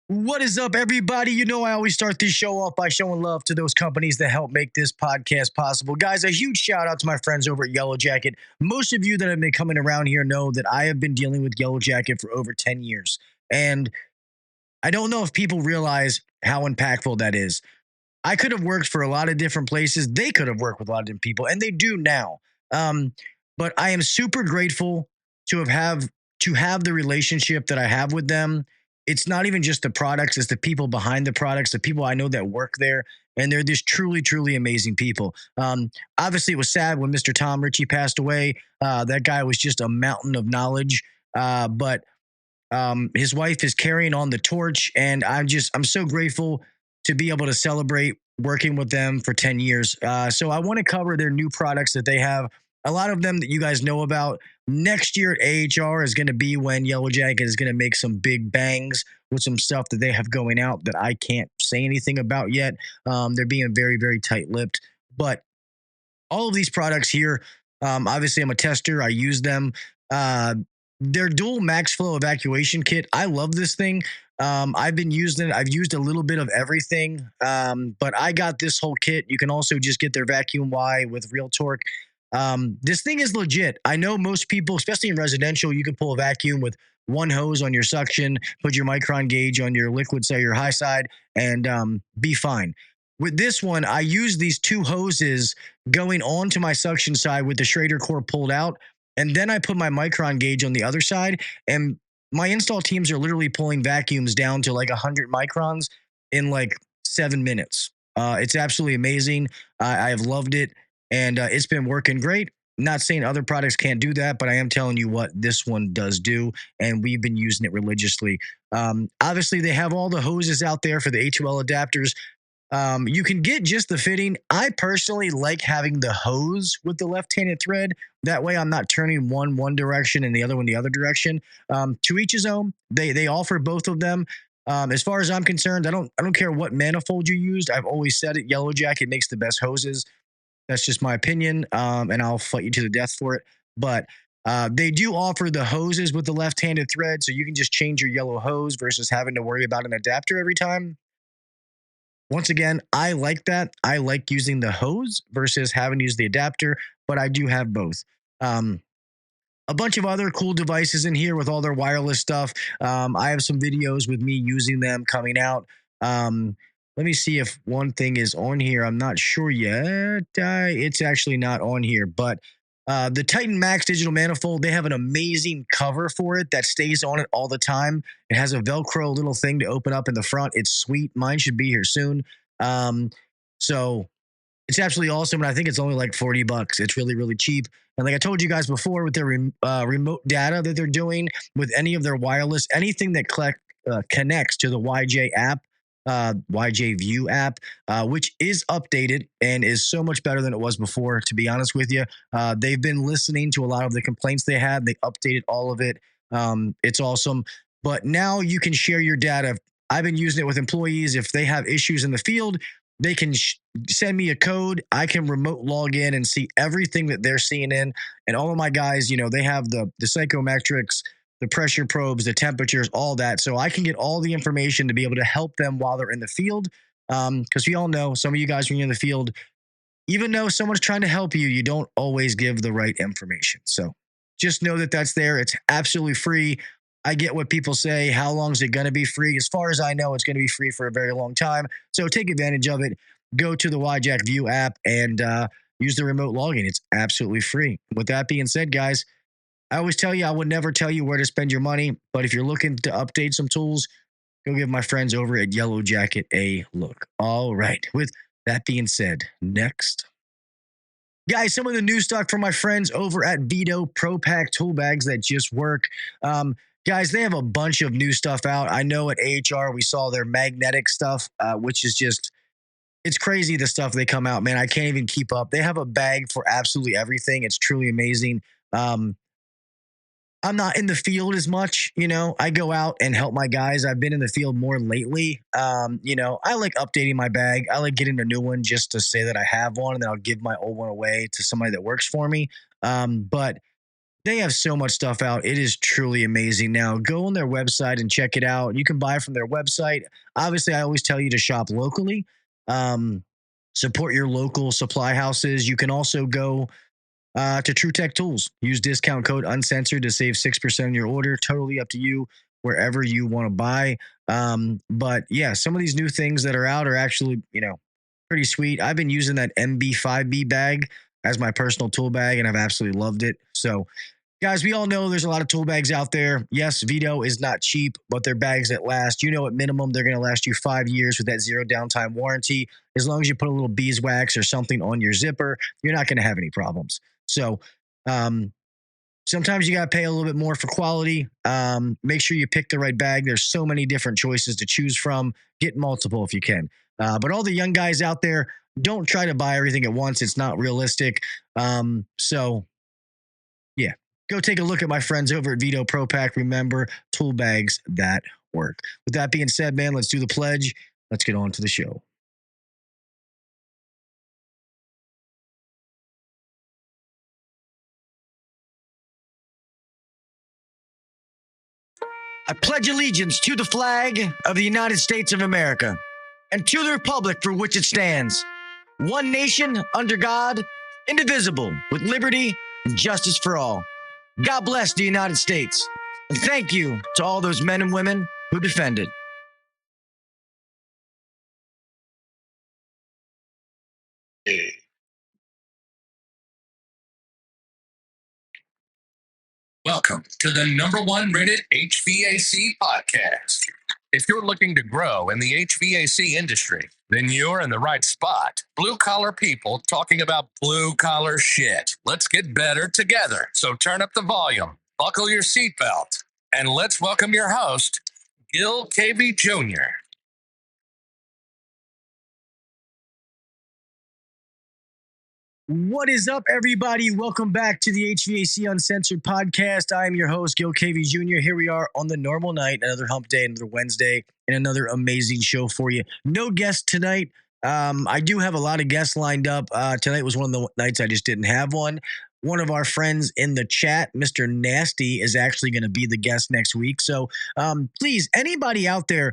What is up, everybody? You know, I always start this show off by showing love to those companies that help make this podcast possible. Guys, a huge shout out to my friends over at Yellow Jacket. Most of you that have been coming around here know that I have been dealing with Yellow Jacket for over 10 years. And I don't know if people realize how impactful that is. I could have worked for a lot of different places. They could have worked with a lot of different people, and they do now. Um, but I am super grateful to have the relationship that I have with them. It's not even just the products; it's the people behind the products, the people I know that work there, and they're just truly, truly amazing people. Obviously, it was sad when Mr. Tom Ritchie passed away. That guy was just a mountain of knowledge. But his wife is carrying on the torch, and I'm so grateful to be able to celebrate working with them for 10 years. So I want to cover their new products that they have. A lot of them that you guys know about. Next year at AHR is going to be when Yellow Jacket is going to make some big bangs with some stuff that they have going out that I can't say anything about yet. They're being very, very tight-lipped. But all of these products here, obviously, I'm a tester. I use them. Uh, their dual max flow evacuation kit. I love this thing. I've been using it. I've used a little bit of everything, but I got this whole kit. You can also just get their vacuum Y with real torque. This thing is legit. I know most people, especially in residential, you can pull a vacuum with one hose on your suction, put your micron gauge on your liquid side, your high side, and be fine. With this one, I use these two hoses going onto my suction side with the Schrader core pulled out. And then I put my micron gauge on the other side. And my install teams are literally pulling vacuums down to like 100 microns in like 7 minutes. It's absolutely amazing. I have loved it. And it's been working great. Not saying other products can't do that, but I am telling you what this one does do. And we've been using it religiously. Obviously, they have all the hoses out there for the A2L adapters. You can get just the fitting. I personally like having the hose with the left-handed thread. That way, I'm not turning one direction and the other one the other direction. To each his own. They offer both of them. As far as I'm concerned, I don't care what manifold you used. I've always said it. Yellow Jacket makes the best hoses. That's just my opinion, and I'll fight you to the death for it. But they do offer the hoses with the left-handed thread, so you can just change your yellow hose versus having to worry about an adapter every time. Once again, I like that. I like using the hose versus having to use the adapter, but I do have both. Um, a bunch of other cool devices in here with all their wireless stuff. I have some videos with me using them coming out. Let me see if one thing is on here. I'm not sure yet. It's actually not on here, but the Titan Max digital manifold, they have an amazing cover for it that stays on it all the time. It has a Velcro little thing to open up in the front. It's sweet. Mine should be here soon. Um, so it's absolutely awesome. And I think it's only like $40. It's really, really cheap. And like I told you guys before, with their remote data that they're doing with any of their wireless, anything that connects to the YJ app, YJ View app, which is updated and is so much better than it was before, to be honest with you. They've been listening to a lot of the complaints they had. They updated all of it. It's awesome. But now you can share your data. I've been using it with employees. If they have issues in the field, they can send me a code. I can remote log in and see everything that they're seeing in. And all of my guys, they have the psychometrics, the pressure probes, the temperatures, all that. So I can get all the information to be able to help them while they're in the field. Because we all know, some of you guys, when you're in the field, even though someone's trying to help you, you don't always give the right information. So just know that that's there. It's absolutely free. I get what people say. How long is it going to be free? As far as I know, it's going to be free for a very long time. So take advantage of it. Go to the YJack View app and use the remote login. It's absolutely free. With that being said, guys, I always tell you I would never tell you where to spend your money. But if you're looking to update some tools, go give my friends over at Yellow Jacket a look. All right. With that being said, next. Guys, some of the new stock from my friends over at VETO Pro Pack tool bags that just work. Guys, they have a bunch of new stuff out. I know at AHR we saw their magnetic stuff, which is just, it's crazy the stuff they come out, man. I can't even keep up. They have a bag for absolutely everything. It's truly amazing. I'm not in the field as much, I go out and help my guys. I've been in the field more lately. I like updating my bag. I like getting a new one just to say that I have one, and then I'll give my old one away to somebody that works for me. But They have so much stuff out. It is truly amazing. Now, go on their website and check it out. You can buy from their website. Obviously, I always tell you to shop locally. Um, Support your local supply houses. You can also go to True Tech Tools. Use discount code Uncensored to save 6% on your order. Totally up to you wherever you want to buy. But yeah, some of these new things that are out are actually, pretty sweet. I've been using that MB5B bag as my personal tool bag, and I've absolutely loved it. So, guys, we all know there's a lot of tool bags out there. Yes, VETO is not cheap, but they're bags that last. At minimum, they're going to last you 5 years with that 0 downtime warranty. As long as you put a little beeswax or something on your zipper, you're not going to have any problems. So, sometimes you got to pay a little bit more for quality. Make sure you pick the right bag. There's so many different choices to choose from. Get multiple if you can. But all the young guys out there, don't try to buy everything at once. It's not realistic. Yeah, go take a look at my friends over at VETO Pro Pack. Remember, tool bags that work. With that being said, man, let's do the pledge. Let's get on to the show. I pledge allegiance to the flag of the United States of America and to the republic for which it stands, one nation under God, indivisible, with liberty and justice for all. God bless the United States. And thank you to all those men and women who defend it. Welcome to the #1 rated HVAC podcast. If you're looking to grow in the HVAC industry, then you're in the right spot. Blue collar people talking about blue collar shit. Let's get better together. So turn up the volume, buckle your seatbelt, and let's welcome your host, Gil Cavey Jr. What is up, everybody? Welcome back to the HVAC Uncensored podcast. I am your host, Gil Cavey Jr. Here we are on the normal night, another hump day, another Wednesday, and another amazing show for you. No guest tonight. I do have a lot of guests lined up. Tonight was one of the nights I just didn't have one. One of our friends in the chat, Mr. Nasty, is actually going to be the guest next week. So please, anybody out there,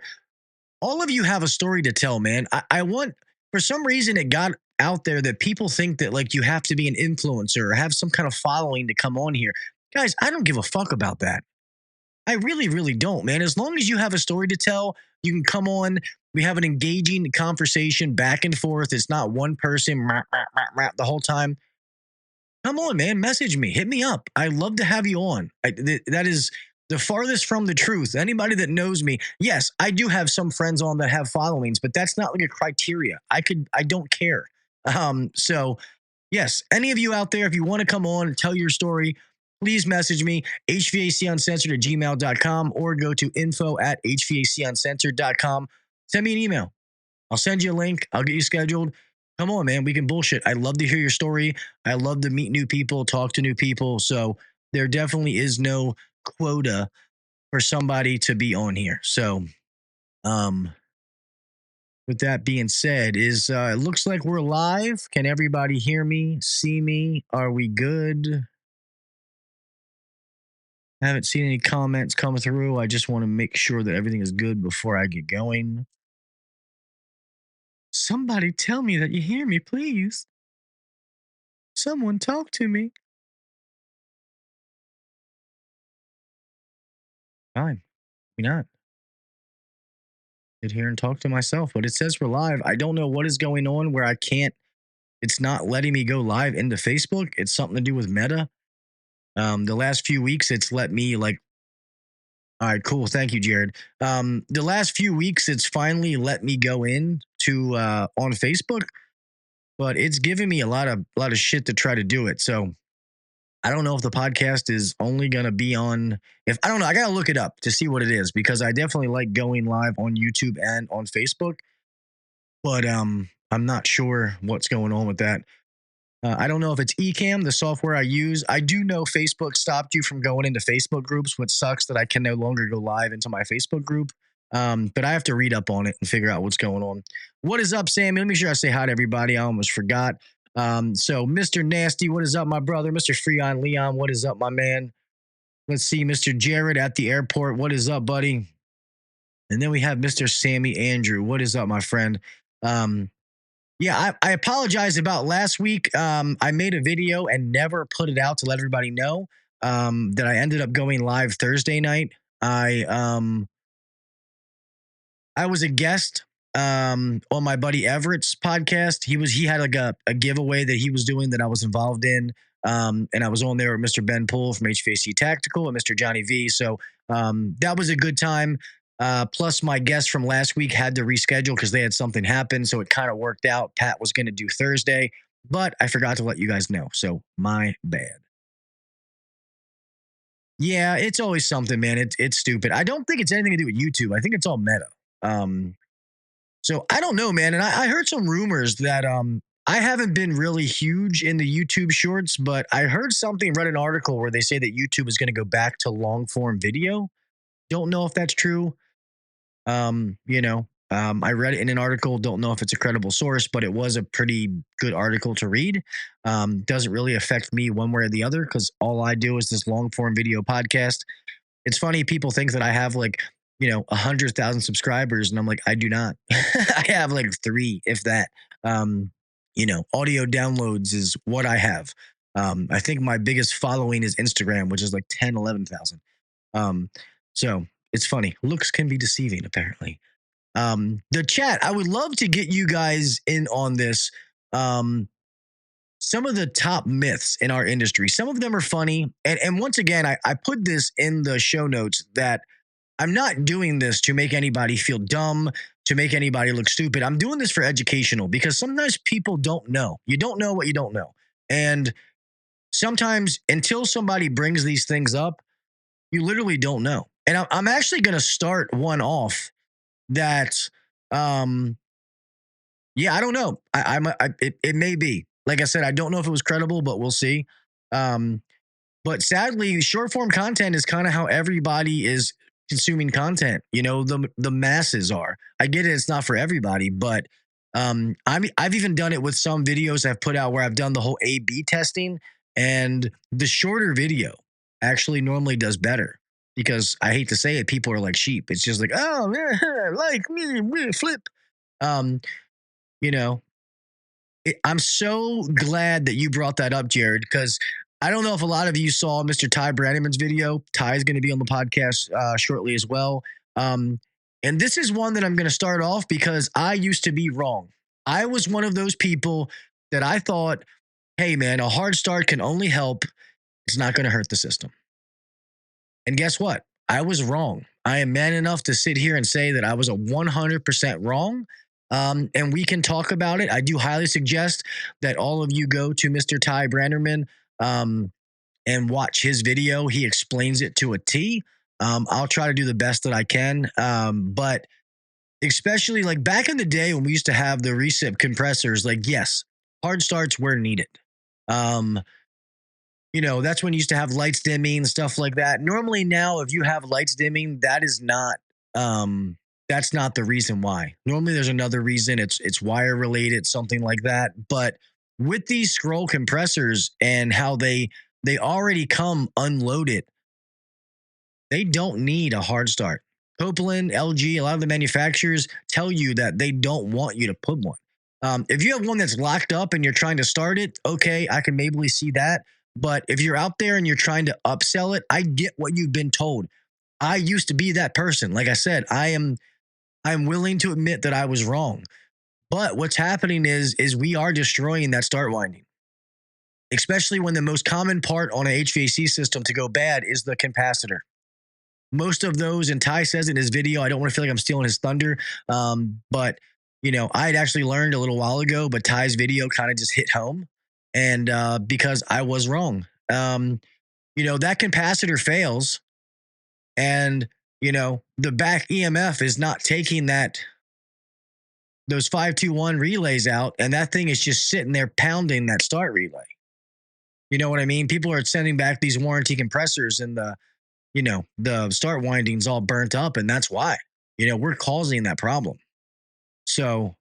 all of you have a story to tell, man. I want, for some reason, it got out there that people think that like you have to be an influencer or have some kind of following to come on here. Guys, I don't give a fuck about that. I really, really don't, man. As long as you have a story to tell, you can come on. We have an engaging conversation back and forth. It's not one person the whole time. Come on, man. Message me. Hit me up. I love to have you on. That is the farthest from the truth. Anybody that knows me, yes, I do have some friends on that have followings, but that's not like a criteria. I don't care. So yes, any of you out there, if you want to come on and tell your story, please message me, hvacuncensored@gmail.com, or go to info@hvacuncensored.com. Send me an email. I'll send you a link. I'll get you scheduled. Come on, man. We can bullshit. I love to hear your story. I love to meet new people, talk to new people. So there definitely is no quota for somebody to be on here. So, with that being said, it looks like we're live. Can everybody hear me, see me? Are we good? I haven't seen any comments come through. I just want to make sure that everything is good before I get going. Somebody tell me that you hear me, please. Someone talk to me. Fine. Maybe not. Sit here and talk to myself, but it says we're live. I don't know what is going on where I can't. It's not letting me go live into Facebook. It's something to do with Meta. The last few weeks, it's let me like. All right, cool. Thank you, Jared. The last few weeks, it's finally let me go in to on Facebook, but it's giving me a lot of shit to try to do it. So I don't know if the podcast is only gonna be on. If I don't know, I gotta look it up to see what it is because I definitely like going live on YouTube and on Facebook, but I'm not sure what's going on with that. I don't know if it's Ecamm, the software I use. I do know Facebook stopped you from going into Facebook groups, which sucks that I can no longer go live into my Facebook group. But I have to read up on it and figure out what's going on. What is up, Sammy? Let me make sure I say hi to everybody. I almost forgot. So Mr. Nasty, what is up, my brother? Mr. Freon Leon, what is up, my man? Let's see, Mr. Jared at the airport, what is up, buddy? And then we have Mr. Sammy Andrew, what is up, my friend? Um, yeah, I apologize about last week. I made a video and never put it out to let everybody know that I ended up going live Thursday night. I was a guest on my buddy Everett's podcast. He had like a giveaway that he was doing that I was involved in. And I was on there with Mr. Ben Poole from HVAC Tactical and Mr. Johnny V. So that was a good time. Plus, my guest from last week had to reschedule because they had something happen. So it kind of worked out. Pat was going to do Thursday, but I forgot to let you guys know. So my bad. Yeah, it's always something, man. It's stupid. I don't think it's anything to do with YouTube. I think it's all meta. Um, so I don't know, man. And I heard some rumors that I haven't been really huge in the YouTube shorts, but I heard something, read an article where they say that YouTube is going to go back to long form video. Don't know if that's true. I read it in an article. Don't know if it's a credible source, but it was a pretty good article to read. Doesn't really affect me one way or the other because all I do is this long form video podcast. It's funny, people think that I have like, 100,000 subscribers, and I'm like, I do not. I have like 3, if that. Audio downloads is what I have. I think my biggest following is Instagram, which is like 10, 11,000. So it's funny. Looks can be deceiving, apparently. The chat, I would love to get you guys in on this. Some of the top myths in our industry, some of them are funny. And once again, I put this in the show notes that I'm not doing this to make anybody feel dumb, to make anybody look stupid. I'm doing this for educational because sometimes people don't know. You don't know what you don't know. And sometimes until somebody brings these things up, you literally don't know. And I'm actually going to start one off that, yeah, I don't know. It may be. Like I said, I don't know if it was credible, but we'll see. But sadly, short form content is kind of how everybody is consuming content. The masses are. I get it; it's not for everybody, but I've even done it with some videos I've put out where I've done the whole A/B testing, and the shorter video actually normally does better because I hate to say it, people are like sheep. It's just like, oh, like me, flip. Um, you know, I'm so glad that you brought that up, Jared, because I don't know if a lot of you saw Mr. Ty Branneman's video. Ty is going to be on the podcast shortly as well. And this is one that I'm going to start off because I used to be wrong. I was one of those people that I thought, hey, man, a hard start can only help. It's not going to hurt the system. And guess what? I was wrong. I am man enough to sit here and say that I was 100% wrong. And we can talk about it. I do highly suggest that all of you go to Mr. Ty Branderman and watch his video. He explains it to a T. I'll try to do the best that I can. But especially like back in the day when we used to have the recip compressors, like, yes, hard starts were needed. That's when you used to have lights dimming, stuff like that. Normally now, if you have lights dimming, that is not, that's not the reason why. Normally there's another reason. It's wire related, something like that. But with these scroll compressors and how they already come unloaded, they don't need a hard start. Copeland, LG, a lot of the manufacturers tell you that they don't want you to put one. If you have one that's locked up and you're trying to start it, okay, I can maybe see that. But if you're out there and you're trying to upsell it, I get what you've been told. I used to be that person. Like I said, I'm willing to admit that I was wrong. But what's happening is we are destroying that start winding, especially when the most common part on an HVAC system to go bad is the capacitor. Most of those, and Ty says in his video, I don't want to feel like I'm stealing his thunder, but I had actually learned a little while ago, but Ty's video kind of just hit home. And because I was wrong, that capacitor fails, and the back EMF is not taking those 521 relays out, and that thing is just sitting there pounding that start relay. You know what I mean? People are sending back these warranty compressors, and the start windings all burnt up, and that's why we're causing that problem. So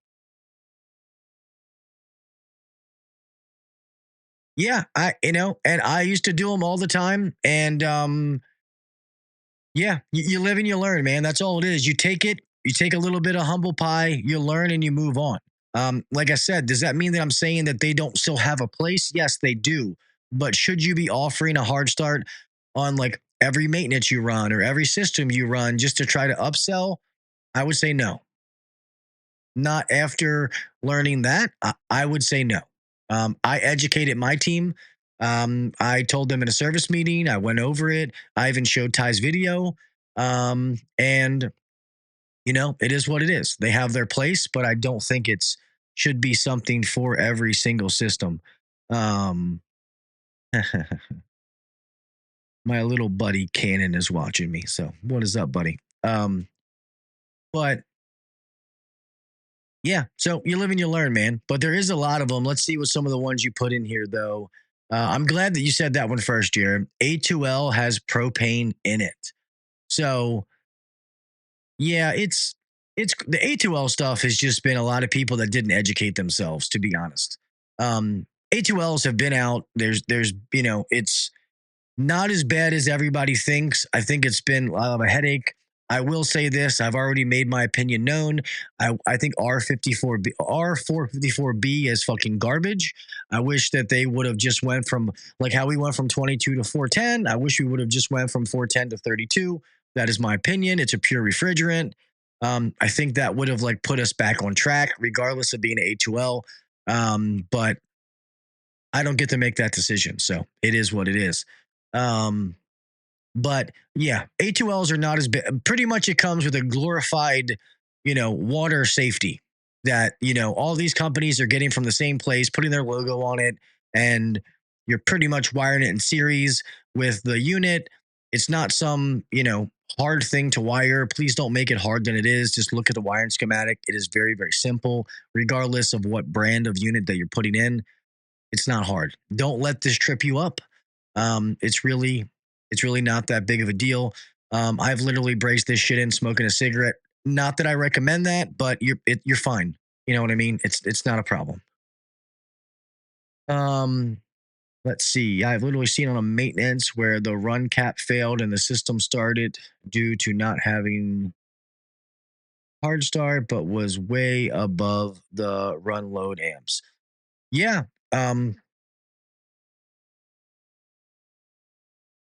Yeah, and I used to do them all the time. And yeah, you live and you learn, man. That's all it is. You take it, you take a little bit of humble pie, you learn and you move on. Like I said, does that mean that I'm saying that they don't still have a place? Yes, they do. But should you be offering a hard start on like every maintenance you run or every system you run just to try to upsell? I would say no. Not after learning that. I would say no. I educated my team. I told them in a service meeting. I went over it. I even showed Ty's video. And it is what it is. They have their place, but I don't think it's should be something for every single system. Um, my little buddy Cannon is watching me. So what is up, buddy? But yeah, so you live and you learn, man. But there is a lot of them. Let's see what some of the ones you put in here, though. I'm glad that you said that one first, Jared. A2L has propane in it. So yeah, it's the A2L stuff has just been a lot of people that didn't educate themselves, to be honest. A2Ls have been out. There's it's not as bad as everybody thinks. I think it's been a headache. I will say this: I've already made my opinion known. I think R454B is fucking garbage. I wish that they would have just went from like how we went from 22 to 410. I wish we would have just went from 410 to 32. That is my opinion. It's a pure refrigerant. I think that would have like put us back on track, regardless of being an A2L. But I don't get to make that decision, so it is what it is. Um, but yeah, A2Ls are not as bad. Pretty much it comes with a glorified, water safety that, all these companies are getting from the same place, putting their logo on it, and you're pretty much wiring it in series with the unit. It's not some, hard thing to wire. Please don't make it hard than it is. Just look at the wiring schematic. It is very, very simple, regardless of what brand of unit that you're putting in. It's not hard. Don't let this trip you up. It's really not that big of a deal. I've literally braced this shit in smoking a cigarette. Not that I recommend that, but you're fine. You know what I mean? It's not a problem. Um, let's see. I've literally seen on a maintenance where the run cap failed and the system started due to not having hard start, but was way above the run load amps. Yeah. Um,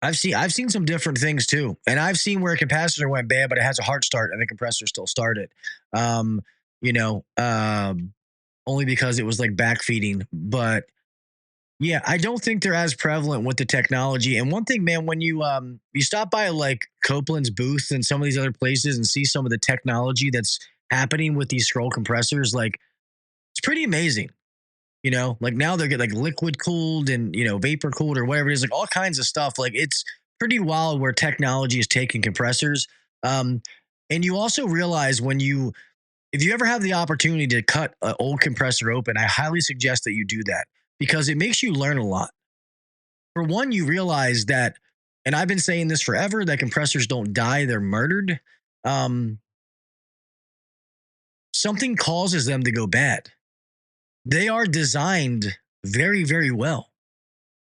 I've seen some different things too, and I've seen where a capacitor went bad, but it has a hard start and the compressor still started. Um, you know, only because it was like backfeeding. But yeah, I don't think they're as prevalent with the technology. And one thing, man, when you stop by like Copeland's booth and some of these other places and see some of the technology that's happening with these scroll compressors, like it's pretty amazing. Like now they're get like liquid cooled and vapor cooled or whatever it is, like all kinds of stuff. Like it's pretty wild where technology is taking compressors. Um, and you also realize if you ever have the opportunity to cut an old compressor open, I highly suggest that you do that because it makes you learn a lot. For one, you realize that, and I've been saying this forever, that compressors don't die; they're murdered. Um, Something causes them to go bad. They are designed very, very well.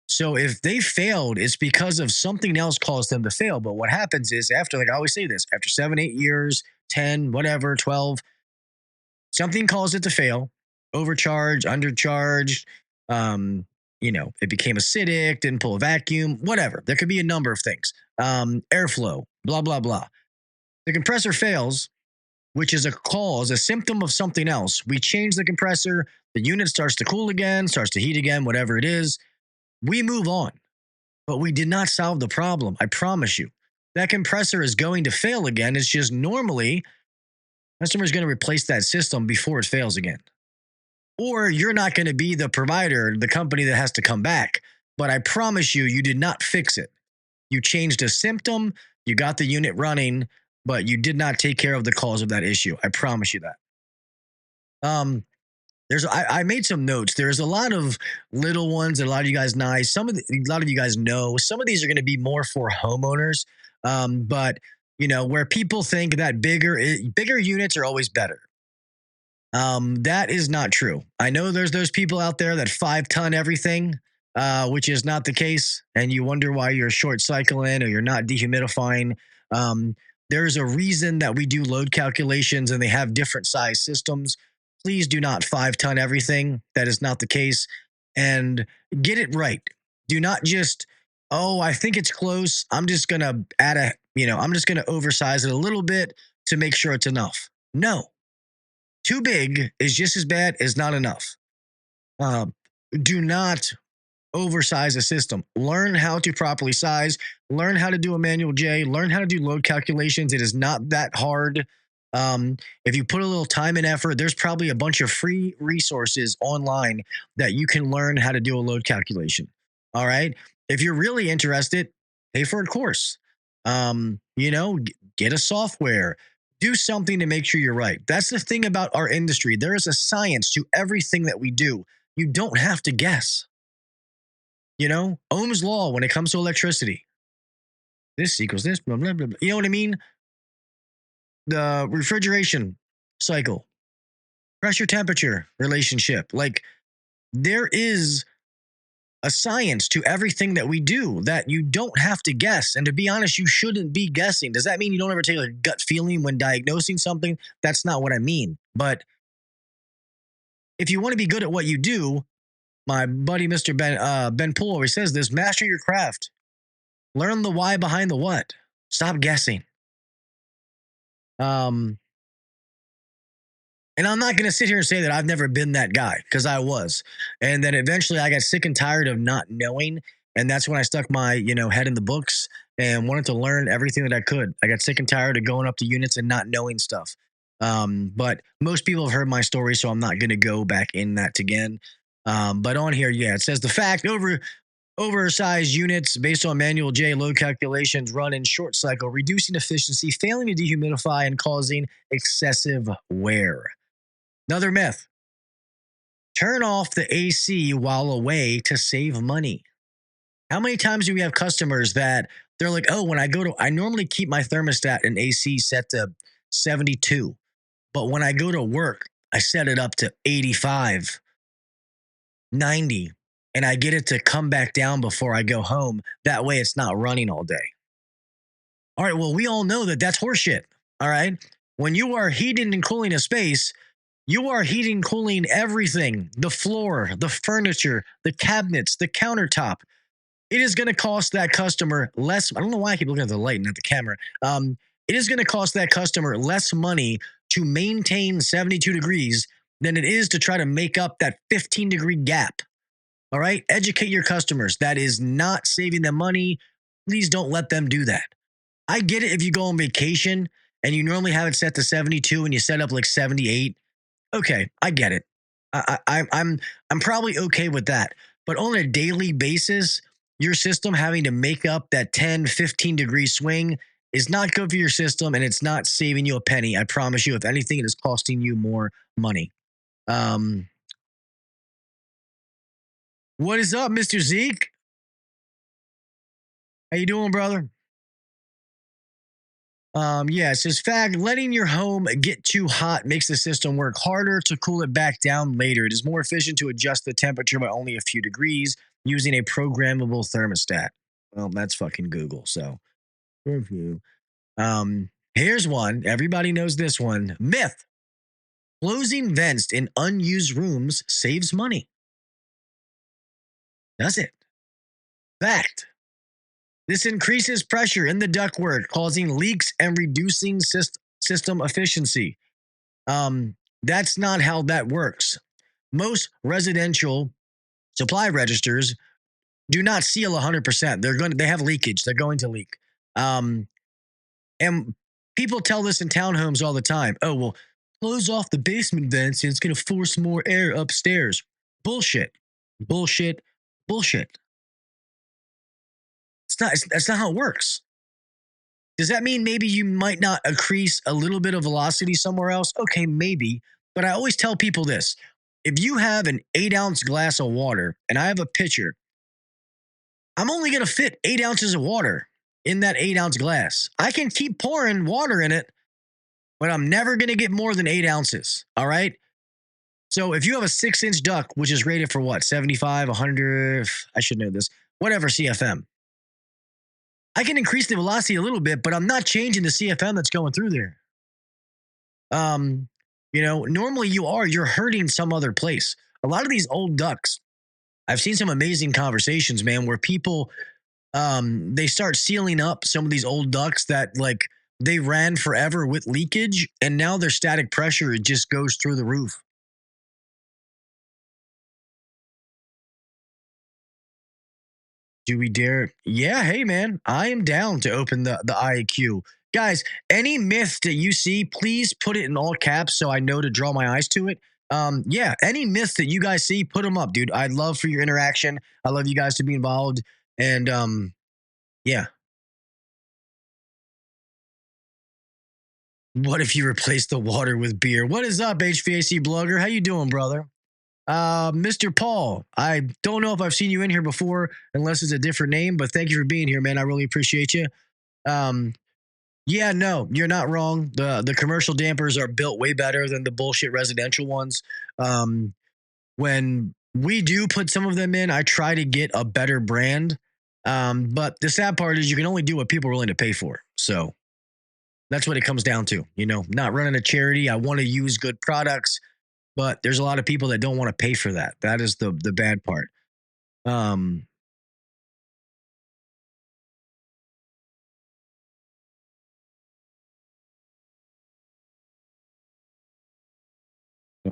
So if they failed, it's because of something else caused them to fail. But what happens is after, like I always say this, after 7, 8 years, 10, whatever, 12, something caused it to fail, overcharged, undercharged, it became acidic, didn't pull a vacuum, whatever. There could be a number of things. Airflow, blah, blah, blah. The compressor fails, which is a symptom of something else. We change the compressor, the unit starts to cool again, starts to heat again, whatever it is. We move on, but we did not solve the problem. I promise you. That compressor is going to fail again. It's just normally customer is going to replace that system before it fails again. Or you're not going to be the provider, the company that has to come back. But I promise you, you did not fix it. You changed a symptom, you got the unit running, but you did not take care of the cause of that issue. I promise you that. I made some notes. There's a lot of little ones that a lot of you guys nice. A lot of you guys know. Some of these are going to be more for homeowners. But where people think that bigger units are always better. That is not true. I know there's those people out there that 5-ton everything. which is not the case, and you wonder why you're short cycling or you're not dehumidifying, um, there's a reason that we do load calculations and they have different size systems. Please do not 5 ton everything. That is not the case. And get it right. Do not just, oh, I think it's close. I'm just going to add I'm just going to oversize it a little bit to make sure it's enough. No, too big is just as bad as not enough. Uh, do not oversize a system. Learn how to properly size, learn how to do a manual J, learn how to do load calculations. It is not that hard. If you put a little time and effort, there's probably a bunch of free resources online that you can learn how to do a load calculation. All right. If you're really interested, pay for a course. Get a software. Do something to make sure you're right. That's the thing about our industry. There is a science to everything that we do. You don't have to guess. Ohm's law when it comes to electricity. This equals this, blah, blah, blah, blah. You know what I mean? The refrigeration cycle, pressure temperature relationship. Like, there is a science to everything that we do that you don't have to guess. And to be honest, you shouldn't be guessing. Does that mean you don't ever take a gut feeling when diagnosing something? That's not what I mean. But if you want to be good at what you do, my buddy Mr. Ben Poole always says this: master your craft. Learn the why behind the what. Stop guessing. And I'm not going to sit here and say that I've never been that guy, because I was. And then eventually I got sick and tired of not knowing. And that's when I stuck my, head in the books and wanted to learn everything that I could. I got sick and tired of going up to units and not knowing stuff. But most people have heard my story, so I'm not going to go back in that again. But on here, it says the fact oversized units based on manual J load calculations run in short cycle, reducing efficiency, failing to dehumidify, and causing excessive wear. Another myth: turn off the AC while away to save money. How many times do we have customers that they're like, oh, I normally keep my thermostat and AC set to 72, but when I go to work, I set it up to 85, 90, and I get it to come back down before I go home. That way it's not running all day. All right, well, we all know that that's horseshit. All right. When you are heating and cooling a space, you are heating, cooling everything: the floor, the furniture, the cabinets, the countertop. It is going to cost that customer less. I don't know why I keep looking at the light and not the camera. It is going to cost that customer less money to maintain 72 degrees than it is to try to make up that 15-degree gap. All right. Educate your customers. That is not saving them money. Please don't let them do that. I get it if you go on vacation and you normally have it set to 72 and you set up like 78. Okay, I get it. I'm probably okay with that. But on a daily basis, your system having to make up that 10, 15-degree swing is not good for your system, and it's not saving you a penny. I promise you. If anything, it is costing you more money. What is up, Mr. Zeke? How you doing, brother? It says, fact, letting your home get too hot makes the system work harder to cool it back down later. It is more efficient to adjust the temperature by only a few degrees using a programmable thermostat. Well, that's fucking Google. So, here's one. Everybody knows this one. Myth: closing vents in unused rooms saves money. Does it? Fact: this increases pressure in the ductwork, causing leaks and reducing system efficiency. That's not how that works. Most residential supply registers do not seal 100%. They have leakage. They're going to leak. And people tell this in townhomes all the time. Oh, well, close off the basement vents and it's going to force more air upstairs. Bullshit. Bullshit. Bullshit. That's not how it works. Does that mean maybe you might not increase a little bit of velocity somewhere else? Okay, maybe. But I always tell people this: if you have an 8-ounce glass of water and I have a pitcher, I'm only going to fit 8 ounces of water in that 8-ounce glass. I can keep pouring water in it, but I'm never going to get more than 8 ounces. All right. So if you have a 6-inch duct, which is rated for what, 75, 100, I should know this, whatever CFM, I can increase the velocity a little bit, but I'm not changing the CFM that's going through there. Um, normally you're hurting some other place. A lot of these old ducts, I've seen some amazing conversations, man, where people they start sealing up some of these old ducts that like they ran forever with leakage, and now their static pressure it just goes through the roof. Do we dare? Yeah, hey man, I am down to open the IAQ. Guys, any myth that you see, please put it in all caps so I know to draw my eyes to it. Yeah, any myths that you guys see, put them up, dude. I'd love for your interaction. I love you guys to be involved. And yeah. What if you replace the water with beer? What is up, HVAC blogger? How you doing, brother? Mr. Paul, I don't know if I've seen you in here before, unless it's a different name, but thank you for being here, man. I really appreciate you. Um, yeah, no, you're not wrong. The commercial dampers are built way better than the bullshit residential ones. Um, when we do put some of them in, I try to get a better brand. But the sad part is you can only do what people are willing to pay for. So that's what it comes down to. Not running a charity. I want to use good products, but there's a lot of people that don't want to pay for that. That is the bad part. Um,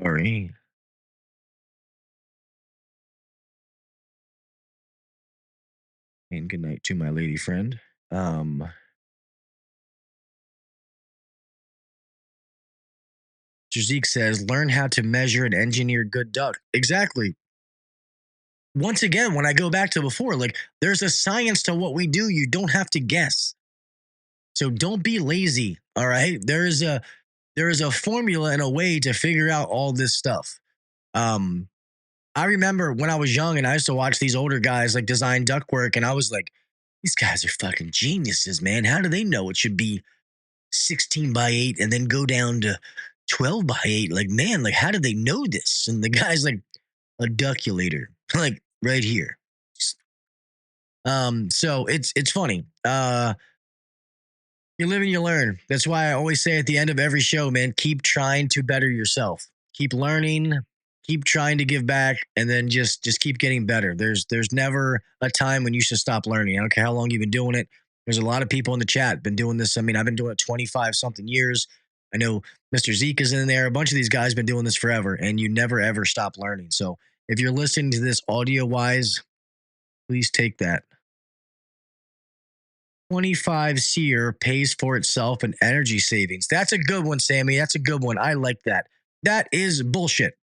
Sorry. And good night to my lady friend. Um, Jazik says, learn how to measure and engineer good duct. Exactly. Once again, when I go back to before, like there's a science to what we do. You don't have to guess. So don't be lazy. All right. There is a formula and a way to figure out all this stuff. Um, I remember when I was young and I used to watch these older guys like design ductwork, and I was like, these guys are fucking geniuses, man. How do they know it should be 16 by 8 and then go down to 12 by 8? Like, man, like, how do they know this? And the guy's like, a duculator, like right here. So it's funny. You live and you learn. That's why I always say at the end of every show, man, keep trying to better yourself. Keep learning, keep trying to give back, and then just keep getting better. There's never a time when you should stop learning. I don't care how long you've been doing it. There's a lot of people in the chat been doing this. I mean, I've been doing it 25 something years. I know Mr. Zeke is in there. A bunch of these guys been doing this forever, and you never ever stop learning. So if you're listening to this audio wise, please take that. 25 SEER pays for itself in energy savings. That's a good one, Sammy. That's a good one. I like that. That is bullshit.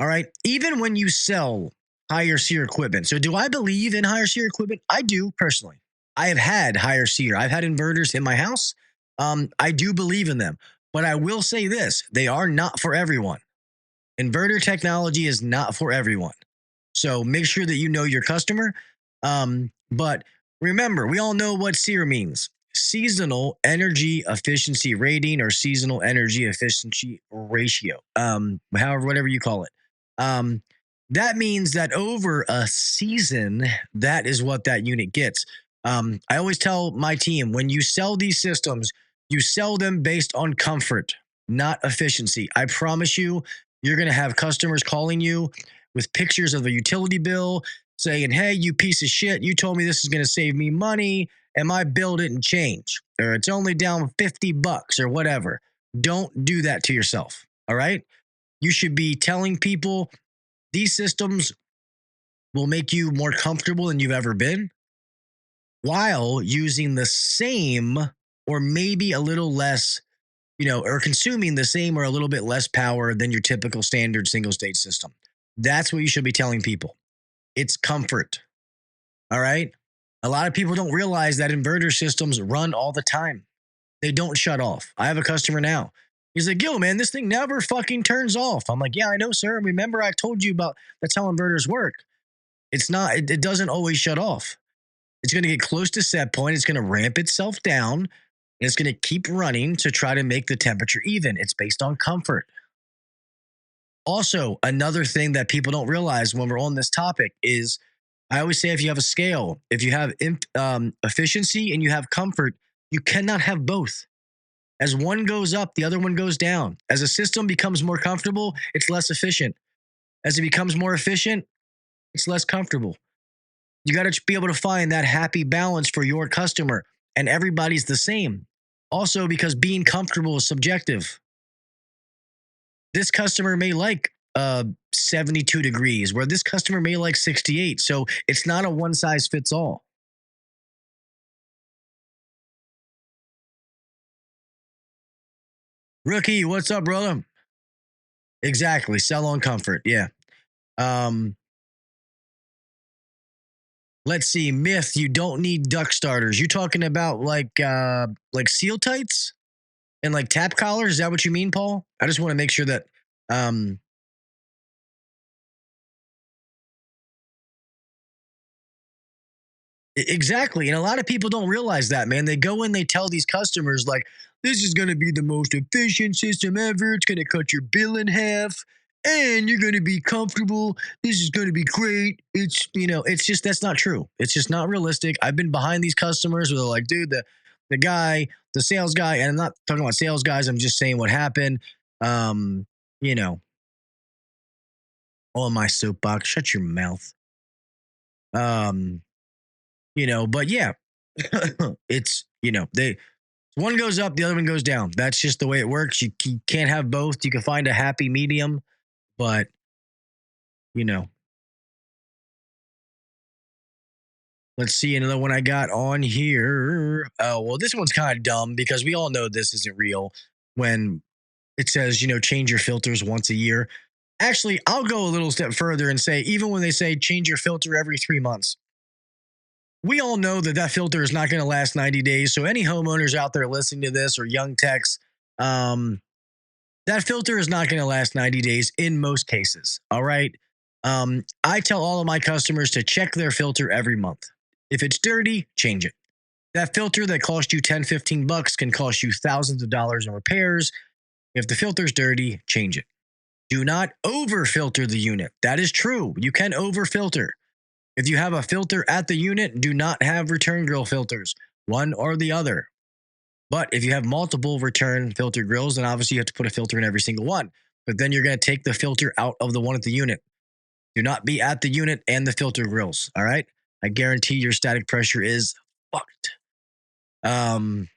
All right. Even when you sell higher SEER equipment. So, do I believe in higher SEER equipment? I do personally. I have had higher SEER. I've had inverters in my house. I do believe in them. But I will say this, they are not for everyone. Inverter technology is not for everyone. So make sure that you know your customer. But remember, we all know what SEER means: seasonal energy efficiency rating or seasonal energy efficiency ratio. However, whatever you call it. That means that over a season, that is what that unit gets. I always tell my team, when you sell these systems, you sell them based on comfort, not efficiency. I promise you, you're going to have customers calling you with pictures of a utility bill saying, hey, you piece of shit, you told me this is going to save me money and my bill didn't change, or it's only down $50 or whatever. Don't do that to yourself. All right. You should be telling people these systems will make you more comfortable than you've ever been while using the same or maybe a little less, or consuming the same or a little bit less power than your typical standard single stage system. That's what you should be telling people. It's comfort. All right. A lot of people don't realize that inverter systems run all the time. They don't shut off. I have a customer now. He's like, yo, man, this thing never fucking turns off. I'm like, yeah, I know, sir. Remember, I told you about that's how inverters work. It's not, it doesn't always shut off. It's going to get close to set point. It's going to ramp itself down, and it's going to keep running to try to make the temperature even. It's based on comfort. Also, another thing that people don't realize when we're on this topic is I always say if you have a scale, if you have efficiency and you have comfort, you cannot have both. As one goes up, the other one goes down. As a system becomes more comfortable, it's less efficient. As it becomes more efficient, it's less comfortable. You got to be able to find that happy balance for your customer, and everybody's the same. Also, because being comfortable is subjective. This customer may like 72 degrees, where this customer may like 68. So it's not a one size fits all. Rookie, what's up, brother? Exactly. Sell on comfort. Yeah. Um, let's see. Myth, you don't need duct starters. You talking about like seal tights and like tap collars? Is that what you mean, Paul? I just want to make sure that um exactly. And a lot of people don't realize that, man. They go in, they tell these customers, like, this is going to be the most efficient system ever. It's going to cut your bill in half and you're going to be comfortable. This is going to be great. It's just, that's not true. It's just not realistic. I've been behind these customers where they're like, dude, the guy, the sales guy, and I'm not talking about sales guys. I'm just saying what happened. Um, you know, on my soapbox, shut your mouth. Um, but yeah, it's, they, one goes up, the other one goes down. That's just the way it works. You can't have both. You can find a happy medium, but you know, let's see another one I got on here. Oh, well, this one's kind of dumb because we all know this isn't real when it says, change your filters once a year. Actually, I'll go a little step further and say, even when they say change your filter every 3 months, we all know that that filter is not going to last 90 days. So any homeowners out there listening to this or young techs, that filter is not going to last 90 days in most cases. All right. I tell all of my customers to check their filter every month. If it's dirty, change it. That filter that cost you 10, 15 bucks can cost you thousands of dollars in repairs. If the filter's dirty, change it. Do not over filter the unit. That is true. You can over filter. If you have a filter at the unit, do not have return grill filters, one or the other. But if you have multiple return filter grills, then obviously you have to put a filter in every single one. But then you're going to take the filter out of the one at the unit. Do not be at the unit and the filter grills. All right. I guarantee your static pressure is fucked. The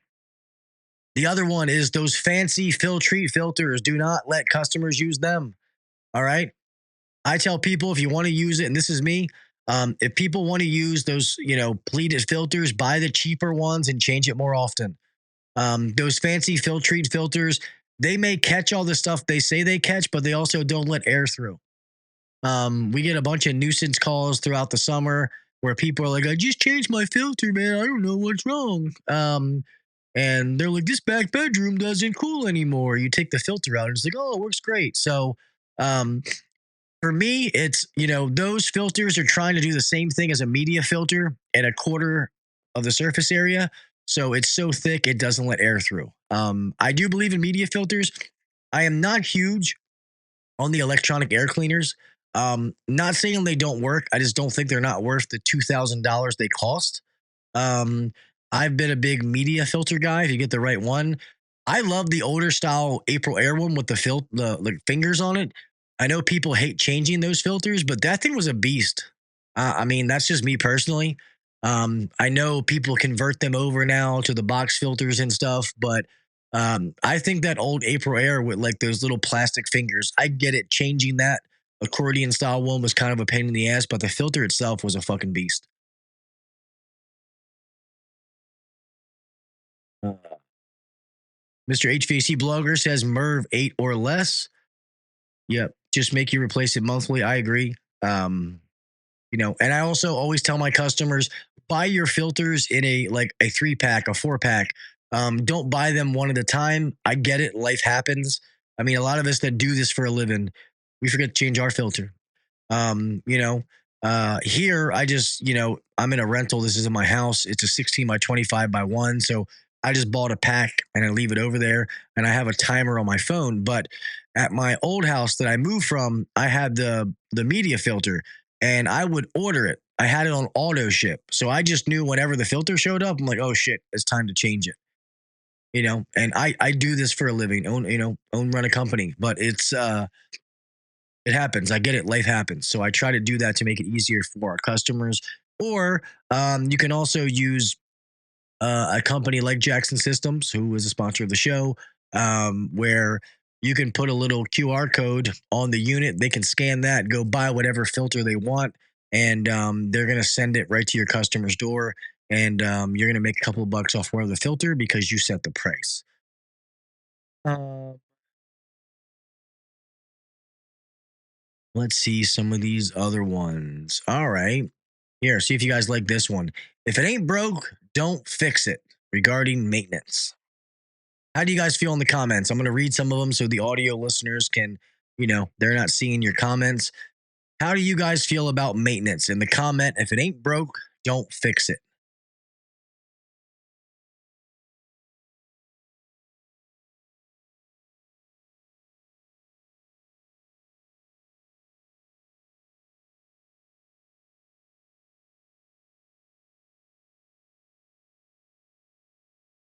other one is those fancy Filtrete filters. Do not let customers use them. All right. I tell people if you want to use it, and this is me, if people want to use those, pleated filters, buy the cheaper ones and change it more often. Those fancy Filtrete filters, they may catch all the stuff they say they catch, but they also don't let air through. We get a bunch of nuisance calls throughout the summer where people are like, I just changed my filter, man. I don't know what's wrong. And they're like, this back bedroom doesn't cool anymore. You take the filter out and it's like, oh, it works great. So, for me, it's, those filters are trying to do the same thing as a media filter at a quarter of the surface area. So it's so thick, it doesn't let air through. I do believe in media filters. I am not huge on the electronic air cleaners. Not saying they don't work. I just don't think they're not worth the $2,000 they cost. I've been a big media filter guy. If you get the right one, I love the older style April Air one with the fingers on it. I know people hate changing those filters, but that thing was a beast. I mean, that's just me personally. I know people convert them over now to the box filters and stuff, but I think that old April Air with like those little plastic fingers, I get it. Changing that accordion style one was kind of a pain in the ass, but the filter itself was a fucking beast. Uh, Mr. HVAC Blogger says MERV 8 or less. Yep. Just make you replace it monthly. I agree. And I also always tell my customers, buy your filters in a 3-pack, a 4-pack. Don't buy them one at a time. I get it. Life happens. I mean, a lot of us that do this for a living, we forget to change our filter. Here I just, I'm in a rental. This is in my house. It's a 16 by 25 by 1. So I just bought a pack and I leave it over there, and I have a timer on my phone. But at my old house that I moved from, I had the media filter, and I would order it. I had it on auto ship. So I just knew whenever the filter showed up, I'm like, oh shit, it's time to change it. And I do this for a living, own run a company, but it happens. I get it. Life happens. So I try to do that to make it easier for our customers. Or you can also use a company like Jackson Systems, who is a sponsor of the show, where you can put a little QR code on the unit. They can scan that, go buy whatever filter they want, and they're going to send it right to your customer's door. And you're going to make a couple of bucks off more of the filter because you set the price. Uh, let's see some of these other ones. All right. Here, see if you guys like this one. If it ain't broke, don't fix it regarding maintenance. How do you guys feel in the comments? I'm going to read some of them so the audio listeners can, they're not seeing your comments. How do you guys feel about maintenance? In the comment, if it ain't broke, don't fix it.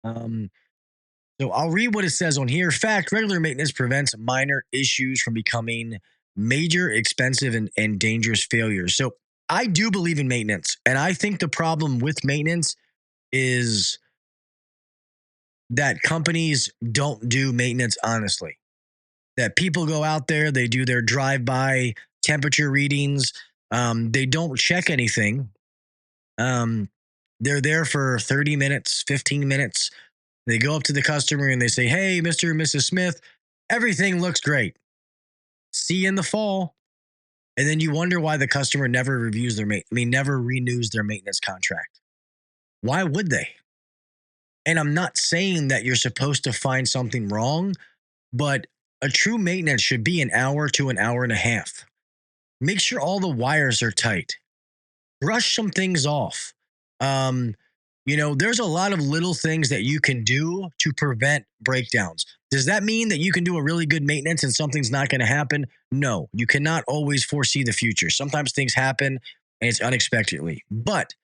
Um, so I'll read what it says on here. Fact, regular maintenance prevents minor issues from becoming major, expensive, and dangerous failures. So I do believe in maintenance. And I think the problem with maintenance is that companies don't do maintenance honestly. That people go out there, they do their drive-by temperature readings. They don't check anything. Um, they're there for 30 minutes, 15 minutes. They go up to the customer and they say, hey, Mr. and Mrs. Smith, everything looks great. See you in the fall. And then you wonder why the customer never reviews their never renews their maintenance contract. Why would they? And I'm not saying that you're supposed to find something wrong, but a true maintenance should be an hour to an hour and a half. Make sure all the wires are tight. Brush some things off. There's a lot of little things that you can do to prevent breakdowns. Does that mean that you can do a really good maintenance and something's not going to happen? No, you cannot always foresee the future. Sometimes things happen and it's unexpectedly. But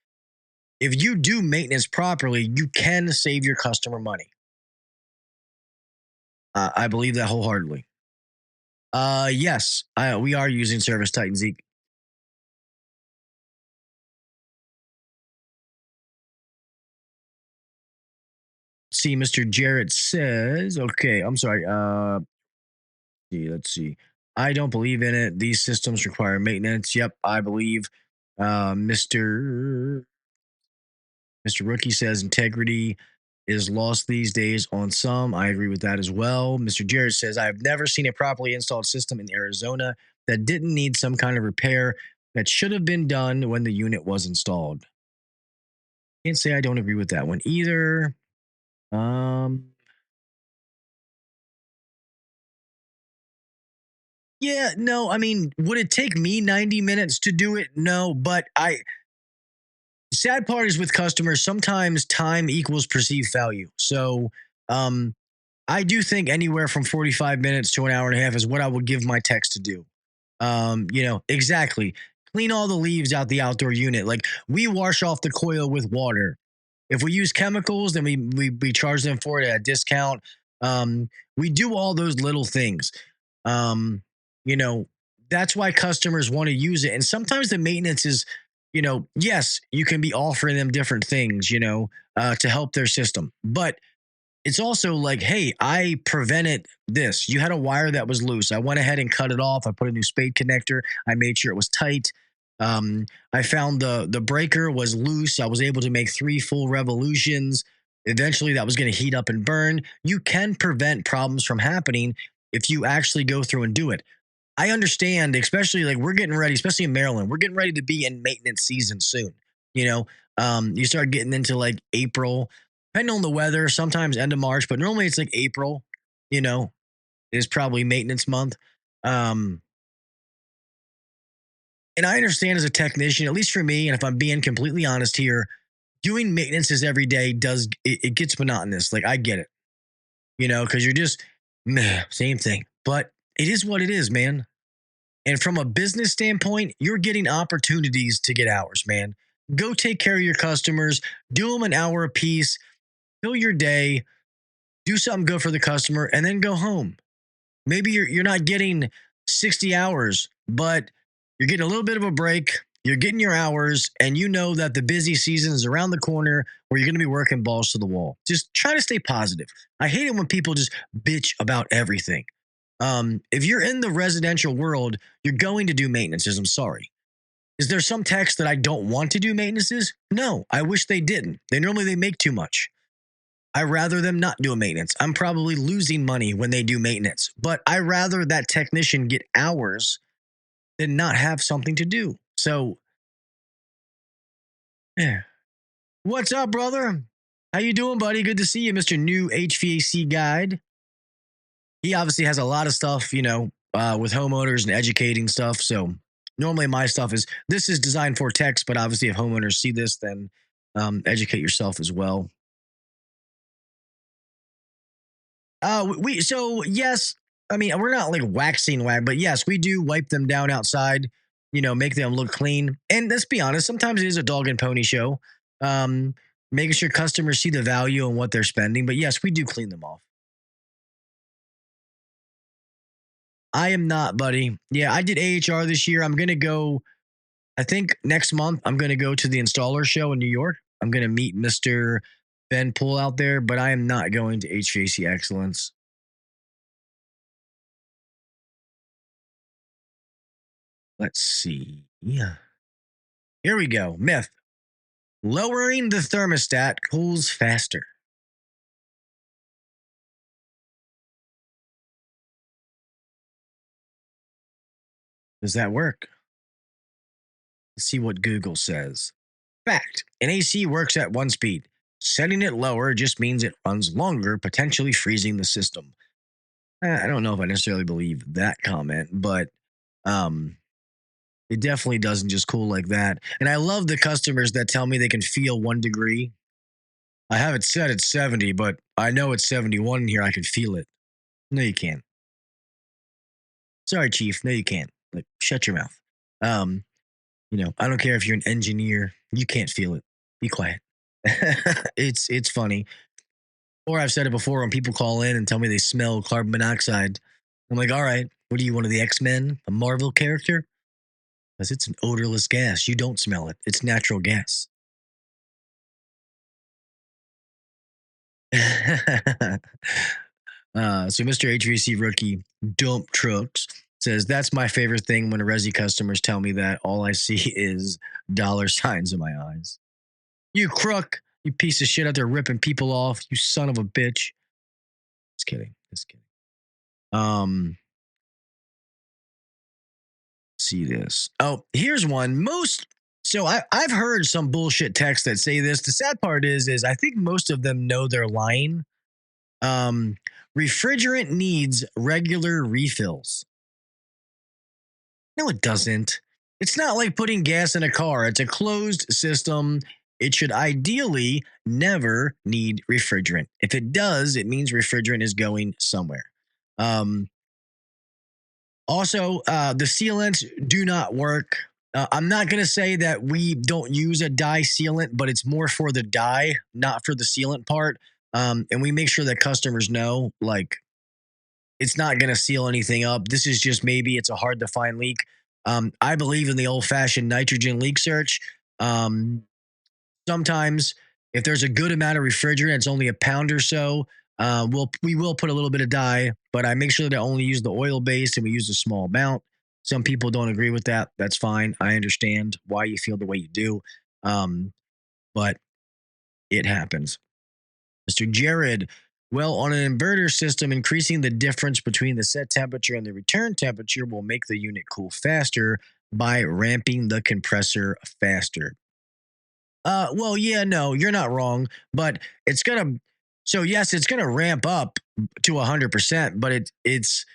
if you do maintenance properly, you can save your customer money. I believe that wholeheartedly. Yes, we are using Service Titan, Zeke. See, Mr. Jarrett says, okay, I'm sorry. Let's see. I don't believe in it. These systems require maintenance. Yep, I believe. Mr. Rookie says integrity is lost these days on some. I agree with that as well. Mr. Jarrett says, I've never seen a properly installed system in Arizona that didn't need some kind of repair that should have been done when the unit was installed. Can't say I don't agree with that one either. Yeah, no, I mean, would it take me 90 minutes to do it? No, but sad part is with customers, sometimes time equals perceived value. So, um, I do think anywhere from 45 minutes to an hour and a half is what I would give my techs to do. Exactly. Clean all the leaves out the outdoor unit. Like we wash off the coil with water. If we use chemicals, then we charge them for it at a discount. We do all those little things. Um, you know, that's why customers want to use it. And sometimes the maintenance is, yes, you can be offering them different things, to help their system. But it's also like, hey, I prevented this. You had a wire that was loose. I went ahead and cut it off. I put a new spade connector. I made sure it was tight. I found the breaker was loose. I was able to make 3 full revolutions. Eventually, that was going to heat up and burn. You can prevent problems from happening if you actually go through and do it. I understand, especially like we're getting ready, especially in Maryland, we're getting ready to be in maintenance season soon. You start getting into like April, depending on the weather, sometimes end of March, but normally it's like April, you know, is probably maintenance month. Um, and I understand as a technician, at least for me, and if I'm being completely honest here, doing maintenances every day it gets monotonous. Like I get it, because you're just meh, same thing. But it is what it is, man. And from a business standpoint, you're getting opportunities to get hours, man. Go take care of your customers, do them an hour a piece, fill your day, do something good for the customer, and then go home. Maybe you're not getting 60 hours, but you're getting a little bit of a break. You're getting your hours, and you know that the busy season is around the corner where you're going to be working balls to the wall. Just try to stay positive. I hate it when people just bitch about everything. If you're in the residential world, you're going to do maintenances. I'm sorry. Is there some techs that I don't want to do maintenances? No, I wish they didn't. They make too much. I rather them not do a maintenance. I'm probably losing money when they do maintenance, but I rather that technician get hours than not have something to do. So, yeah. What's up, brother? How you doing, buddy? Good to see you, Mr. New HVAC Guide. He obviously has a lot of stuff, with homeowners and educating stuff. So normally my stuff this is designed for techs, but obviously if homeowners see this, then educate yourself as well. So yes, I mean we're not like waxing wag, but yes, we do wipe them down outside, make them look clean. And let's be honest, sometimes it is a dog and pony show. Um, Making sure customers see the value in what they're spending. But yes, we do clean them off. I am not, buddy. Yeah, I did AHR this year. I'm gonna go. I think next month I'm gonna go to the installer show in New York. I'm gonna meet Mr. Ben Poole out there, but I am not going to HVAC Excellence. Let's see. Yeah. Here we go. Myth. Lowering the thermostat cools faster. Does that work? Let's see what Google says. Fact. An AC works at one speed. Setting it lower just means it runs longer, potentially freezing the system. I don't know if I necessarily believe that comment, but um, it definitely doesn't just cool like that. And I love the customers that tell me they can feel 1 degree. I have it set at 70, but I know it's 71 in here. I can feel it. No, you can't. Sorry, Chief. No, you can't. Like, shut your mouth. Um, I don't care if you're an engineer. You can't feel it. Be quiet. It's funny. Or I've said it before when people call in and tell me they smell carbon monoxide. I'm like, all right, what are you, one of the X-Men, a Marvel character? Because it's an odorless gas. You don't smell it. It's natural gas. So Mr. HVAC rookie dump trucks says that's my favorite thing when Resi customers tell me that all I see is dollar signs in my eyes. You crook, you piece of shit out there ripping people off, you son of a bitch. Just kidding. Just kidding. See this. Oh, here's one. I've heard some bullshit texts that say this. The sad part is I think most of them know they're lying. Um, Refrigerant needs regular refills. No, it doesn't. It's not like putting gas in a car. It's a closed system. It should ideally never need refrigerant. If it does, it means refrigerant is going somewhere. Um, the sealants do not work. I'm not going to say that we don't use a dye sealant, but it's more for the dye, not for the sealant part. And we make sure that customers know, like, it's not going to seal anything up. This is just maybe it's a hard to find leak. I believe in the old fashioned nitrogen leak search. Sometimes if there's a good amount of refrigerant, it's only a pound or so. We will put a little bit of dye, but I make sure that I only use the oil base and we use a small amount. Some people don't agree with that. That's fine. I understand why you feel the way you do. But it happens. Mr. Jared, well, on an inverter system, increasing the difference between the set temperature and the return temperature will make the unit cool faster by ramping the compressor faster. Well, yeah, no, you're not wrong, but it's gonna. So yes, it's gonna ramp up to 100%, but it's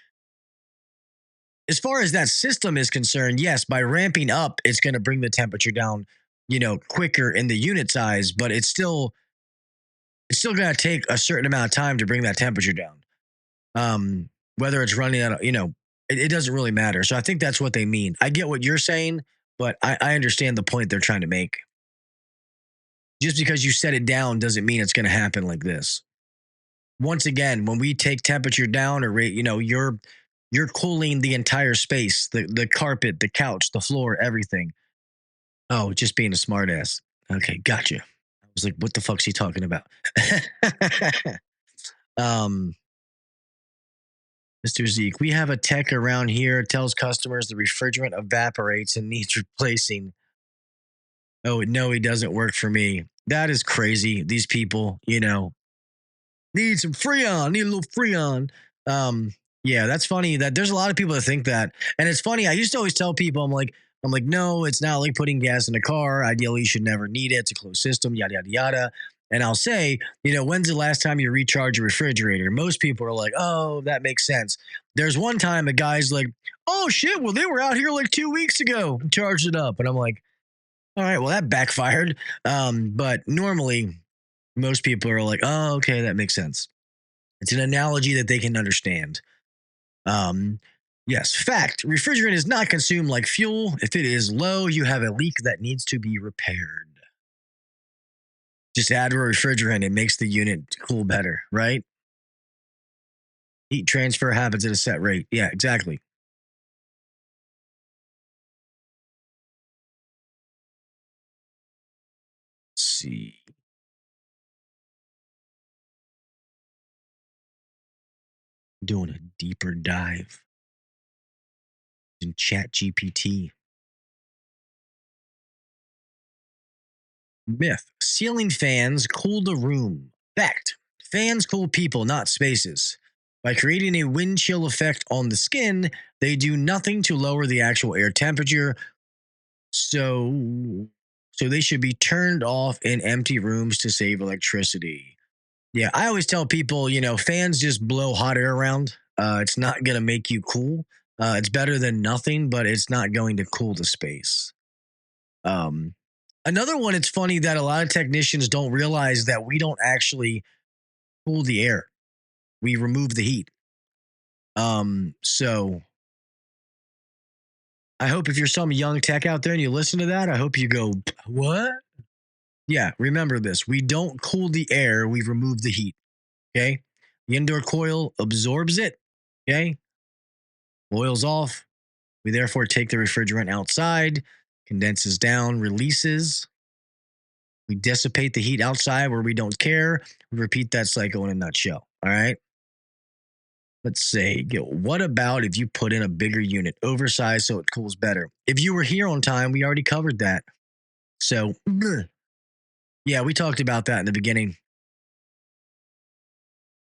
as far as that system is concerned. Yes, by ramping up, it's gonna bring the temperature down quicker in the unit size, but it's still going to take a certain amount of time to bring that temperature down. Whether it's running out, it doesn't really matter. So I think that's what they mean. I get what you're saying, but I understand the point they're trying to make. Just because you set it down doesn't mean it's going to happen like this. Once again, when we take temperature down or rate, you're cooling the entire space, the carpet, the couch, the floor, everything. Oh, just being a smartass. Okay, gotcha. I was like, what the fuck's he talking about? um, Mr. Zeke, we have a tech around here tells customers the refrigerant evaporates and needs replacing. Oh, no, he doesn't work for me. That is crazy. These people, need some Freon, need a little Freon. Yeah, that's funny that there's a lot of people that think that. And it's funny, I used to always tell people, I'm like, no, it's not like putting gas in a car. Ideally, you should never need it. It's a closed system, yada, yada, yada. And I'll say, when's the last time you recharge a refrigerator? Most people are like, oh, that makes sense. There's one time a guy's like, oh, shit, well, they were out here like 2 weeks ago, charged it up. And I'm like, all right, well, that backfired. But normally, most people are like, oh, okay, that makes sense. It's an analogy that they can understand. Yes, fact, refrigerant is not consumed like fuel. If it is low, you have a leak that needs to be repaired. Just add a refrigerant, it makes the unit cool better, right? Heat transfer happens at a set rate. Yeah, exactly. Let's see. Doing a deeper dive in Chat GPT. Myth. Ceiling fans cool the room. Fact. Fans cool people, not spaces. By creating a wind chill effect on the skin, they do nothing to lower the actual air temperature. So they should be turned off in empty rooms to save electricity. Yeah, I always tell people, fans just blow hot air around. It's not going to make you cool. It's better than nothing, but it's not going to cool the space. Another one, it's funny that a lot of technicians don't realize that we don't actually cool the air. We remove the heat. So I hope if you're some young tech out there and you listen to that, I hope you go, what? Yeah, remember this. We don't cool the air, we remove the heat. Okay. The indoor coil absorbs it. Okay. Oil's off. We therefore take the refrigerant outside, condenses down, releases. We dissipate the heat outside where we don't care. We repeat that cycle in a nutshell. All right. Let's say, what about if you put in a bigger unit, oversized so it cools better? If you were here on time, we already covered that. So, yeah, we talked about that in the beginning.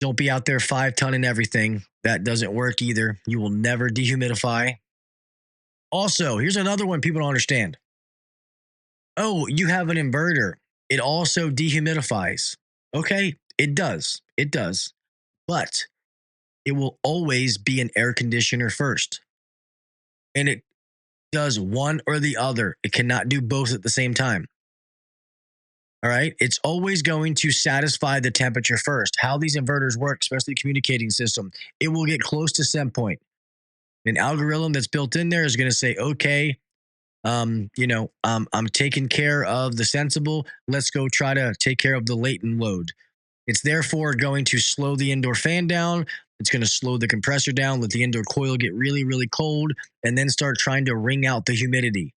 Don't be out there 5-tonning everything. That doesn't work either. You will never dehumidify. Also, here's another one people don't understand. Oh, you have an inverter. It also dehumidifies. Okay, it does. It does. But it will always be an air conditioner first. And it does one or the other. It cannot do both at the same time. All right. It's always going to satisfy the temperature first. How these inverters work, especially the communicating system, it will get close to set point. An algorithm that's built in there is going to say, okay, I'm taking care of the sensible. Let's go try to take care of the latent load. It's therefore going to slow the indoor fan down. It's going to slow the compressor down, let the indoor coil get really, really cold, and then start trying to wring out the humidity.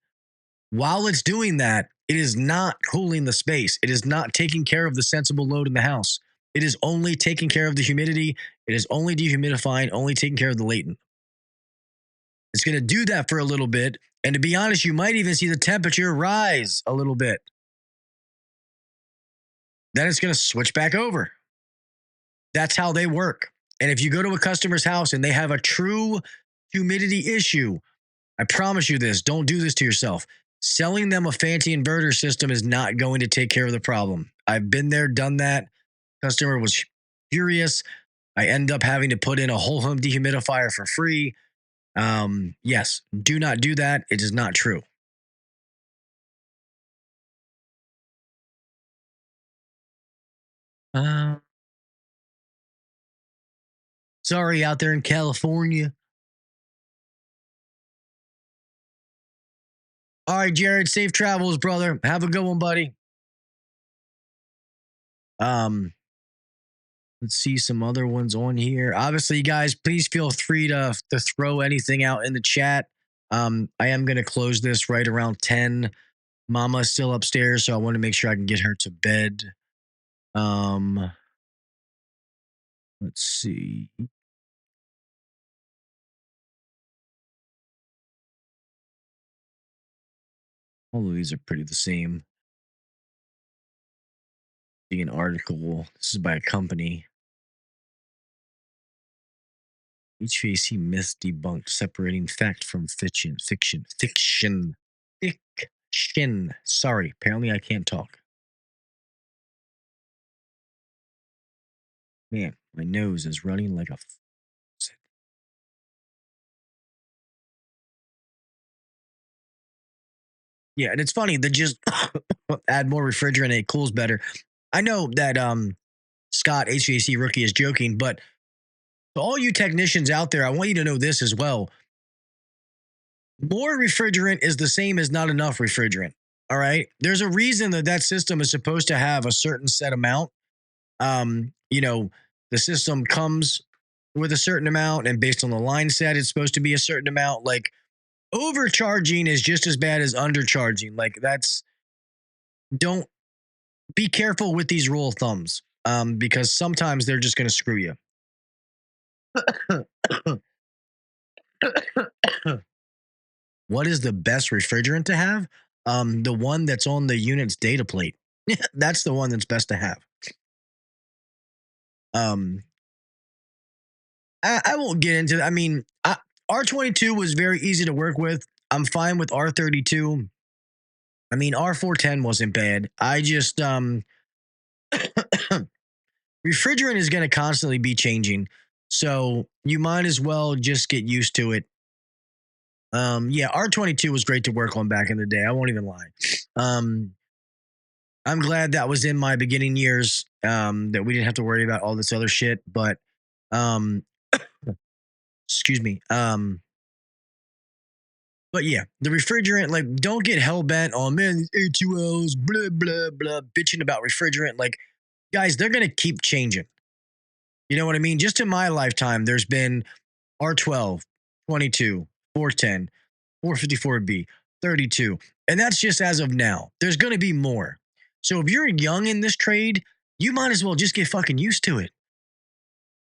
While it's doing that, it is not cooling the space. It is not taking care of the sensible load in the house. It is only taking care of the humidity. It is only dehumidifying, only taking care of the latent. It's going to do that for a little bit. And to be honest, you might even see the temperature rise a little bit. Then it's going to switch back over. That's how they work. And if you go to a customer's house and they have a true humidity issue, I promise you this, don't do this to yourself. Selling them a fancy inverter system is not going to take care of the problem. I've been there, done that. Customer was furious. I end up having to put in a whole home dehumidifier for free. Yes, do not do that. It is not true. Uh, Sorry, out there in California. All right, Jared, safe travels, brother. Have a good one, buddy. Um, let's see some other ones on here. Obviously, guys, please feel free to throw anything out in the chat. I am gonna close this right around 10. Mama's still upstairs, so I want to make sure I can get her to bed. Um, let's see. All of these are pretty the same. An article. This is by a company. HVAC myth debunked, separating fact from fiction. Fiction. Sorry, apparently I can't talk. Man, my nose is running like a. Yeah, and it's funny that just add more refrigerant, it cools better. I know that Scott HVAC rookie is joking, but to all you technicians out there, I want you to know this as well. More refrigerant is the same as not enough refrigerant. All right. There's a reason that that system is supposed to have a certain set amount. You know, the system comes with a certain amount, and based on the line set, it's supposed to be a certain amount. Like overcharging is just as bad as undercharging. Like don't be careful with these rule of thumbs because sometimes they're just going to screw you. What is the best refrigerant to have? The one that's on the unit's data plate. That's the one that's best to have. Um, I won't get into. I mean, R22 was very easy to work with. I'm fine with R32. I mean, R410 wasn't bad. I just refrigerant is going to constantly be changing, so you might as well just get used to it. Yeah, R22 was great to work on back in the day. I won't even lie. I'm glad that was in my beginning years. That we didn't have to worry about all this other shit. But um, excuse me. But yeah, the refrigerant, like, don't get hell bent on, man, these A2Ls, blah, blah, blah, bitching about refrigerant. Like, guys, they're going to keep changing. You know what I mean? Just in my lifetime, there's been R12, 22, 410, 454B, 32. And that's just as of now. There's going to be more. So if you're young in this trade, you might as well just get fucking used to it.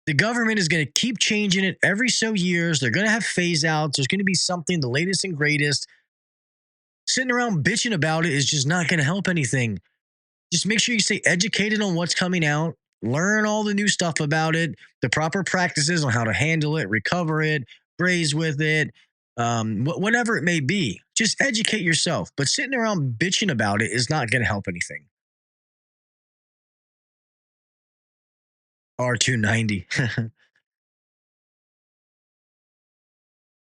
The government is going to keep changing it every so years. They're going to have phase outs. There's going to be something, the latest and greatest. Sitting around bitching about it is just not going to help anything. Just make sure you stay educated on what's coming out. Learn all the new stuff about it, the proper practices on how to handle it, recover it, braze with it, whatever it may be. Just educate yourself. But sitting around bitching about it is not going to help anything. R290.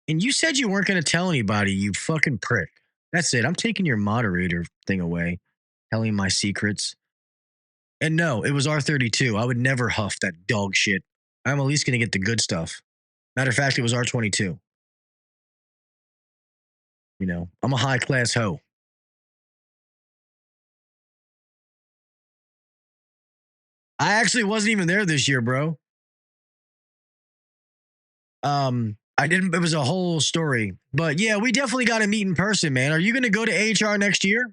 And you said you weren't going to tell anybody, you fucking prick. That's it. I'm taking your moderator thing away, telling my secrets. And no, it was R32. I would never huff that dog shit. I'm at least going to get the good stuff. Matter of fact, it was R22. You know, I'm a high class hoe. I actually wasn't even there this year, bro. I didn't, it was a whole story. But yeah, we definitely got to meet in person, man. Are you going to go to HR next year?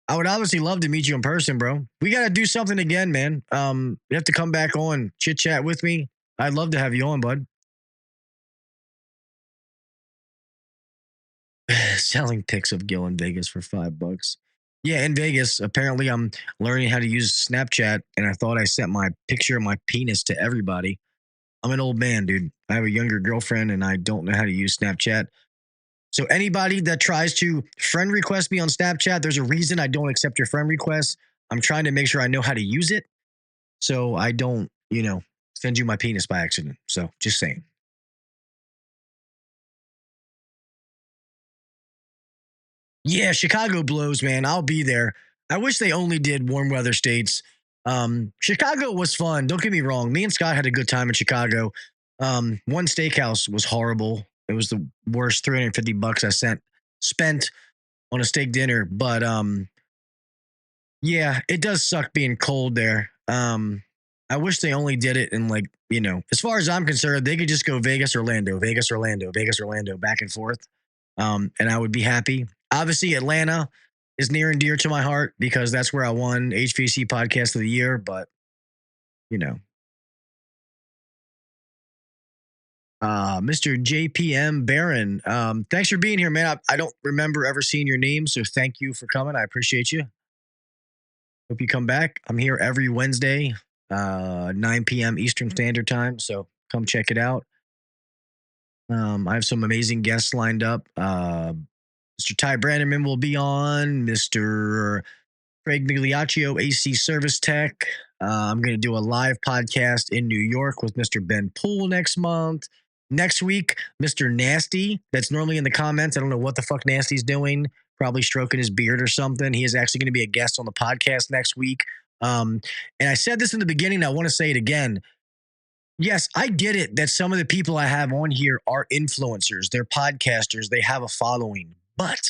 I would obviously love to meet you in person, bro. We got to do something again, man. You have to come back on, chit chat with me. I'd love to have you on, bud. Selling pics of Gil in Vegas for $5. Yeah, in Vegas. Apparently, I'm learning how to use Snapchat, and I thought I sent my picture of my penis to everybody. I'm an old man, dude. I have a younger girlfriend, and I don't know how to use Snapchat. So anybody that tries to friend request me on Snapchat, there's a reason I don't accept your friend requests. I'm trying to make sure I know how to use it, so I don't, send you my penis by accident. So just saying. Yeah, Chicago blows, man. I'll be there. I wish they only did warm weather states. Chicago was fun. Don't get me wrong. Me and Scott had a good time in Chicago. One steakhouse was horrible. It was the worst $350 spent on a steak dinner. But yeah, it does suck being cold there. I wish they only did it in like, as far as I'm concerned, they could just go Vegas, Orlando, Vegas, Orlando, Vegas, Orlando, back and forth. And I would be happy. Obviously, Atlanta is near and dear to my heart because that's where I won HVAC Podcast of the Year. But, Mr. JPM Barron, thanks for being here, man. I don't remember ever seeing your name, so thank you for coming. I appreciate you. Hope you come back. I'm here every Wednesday, 9 p.m. Eastern Standard Time, so come check it out. I have some amazing guests lined up. Mr. Ty Branderman will be on. Mr. Craig Migliaccio, AC Service Tech. I'm going to do a live podcast in New York with Mr. Ben Poole next month. Next week, Mr. Nasty, that's normally in the comments. I don't know what the fuck Nasty's doing. Probably stroking his beard or something. He is actually going to be a guest on the podcast next week. And I said this in the beginning. I want to say it again. Yes, I get it that some of the people I have on here are influencers. They're podcasters. They have a following. But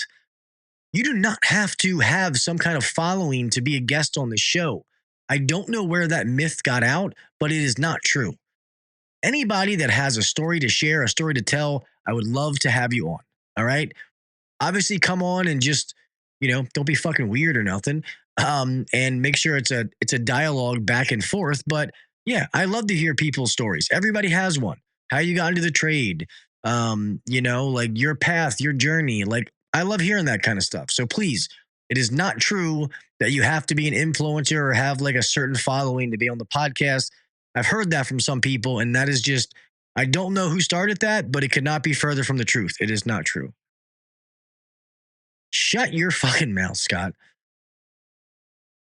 you do not have to have some kind of following to be a guest on the show. I don't know where that myth got out, but it is not true. Anybody that has a story to share, a story to tell, I would love to have you on. All right. Obviously, come on and just, don't be fucking weird or nothing. And make sure it's a dialogue back and forth. But yeah, I love to hear people's stories. Everybody has one. How you got into the trade, like your path, your journey. Like, I love hearing that kind of stuff. So please, it is not true that you have to be an influencer or have like a certain following to be on the podcast. I've heard that from some people, and that is just, I don't know who started that, but it could not be further from the truth. It is not true. Shut your fucking mouth, Scott.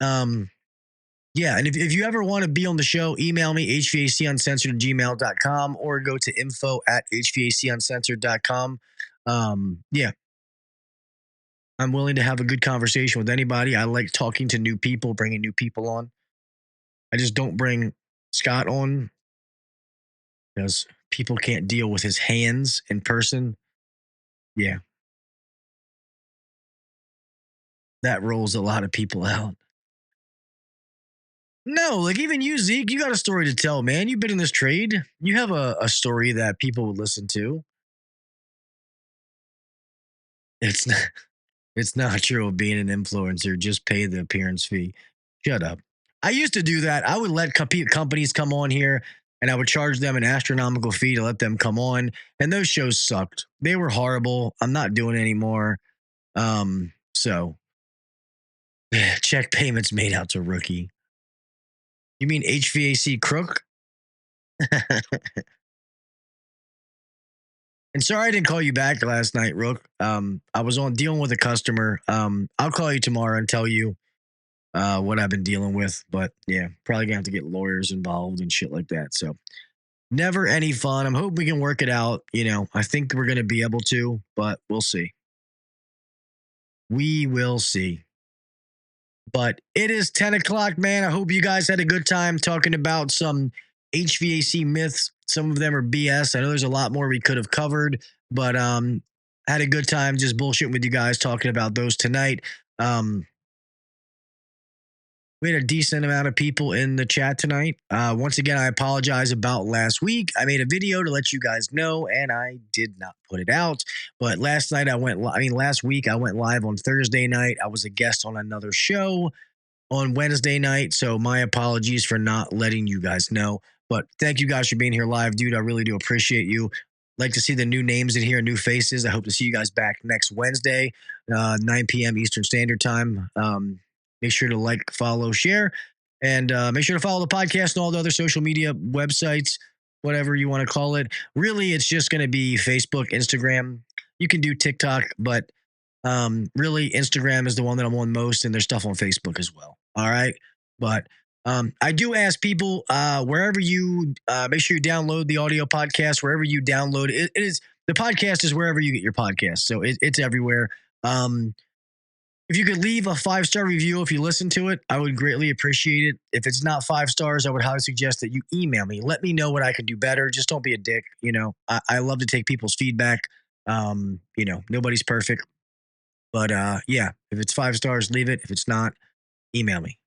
Yeah, and if you ever want to be on the show, email me, hvacuncensored@gmail.com, or go to info@hvacuncensored.com. Yeah. I'm willing to have a good conversation with anybody. I like talking to new people, bringing new people on. I just don't bring Scott on because people can't deal with his hands in person. Yeah. That rolls a lot of people out. No, like even you, Zeke, you got a story to tell, man. You've been in this trade. You have a story that people would listen to. It's not, it's not true of being an influencer. Just pay the appearance fee. Shut up. I used to do that. I would let companies come on here and I would charge them an astronomical fee to let them come on. And those shows sucked. They were horrible. I'm not doing it anymore. So check payments made out to rookie. You mean HVAC crook? And sorry I didn't call you back last night, Rook. I was on dealing with a customer. I'll call you tomorrow and tell you what I've been dealing with. But yeah, probably gonna have to get lawyers involved and shit like that. So never any fun. I'm hoping we can work it out. I think we're gonna be able to, but we'll see. We will see. But it is 10 o'clock, man. I hope you guys had a good time talking about some HVAC myths. Some of them are BS. I know there's a lot more we could have covered, but had a good time just bullshitting with you guys talking about those tonight. We had a decent amount of people in the chat tonight. Once again, I apologize about last week. I made a video to let you guys know, and I did not put it out. But last week I went live on Thursday night. I was a guest on another show on Wednesday night. So my apologies for not letting you guys know. But thank you guys for being here live, dude. I really do appreciate you. Like to see the new names in here, new faces. I hope to see you guys back next Wednesday, 9 p.m. Eastern Standard Time. Make sure to like, follow, share, and make sure to follow the podcast and all the other social media websites, whatever you want to call it. Really, it's just going to be Facebook, Instagram. You can do TikTok, but really Instagram is the one that I'm on most, and there's stuff on Facebook as well. All right. But I do ask people wherever you make sure you download the audio podcast, wherever you download it. It is, the podcast is wherever you get your podcast. So it's everywhere. If If you could leave a 5-star review if you listen to it, I would greatly appreciate it. If it's not 5 stars, I would highly suggest that you email me. Let me know what I can do better. Just don't be a dick. I love to take people's feedback. Nobody's perfect. But yeah, if it's 5 stars, leave it. If it's not, email me.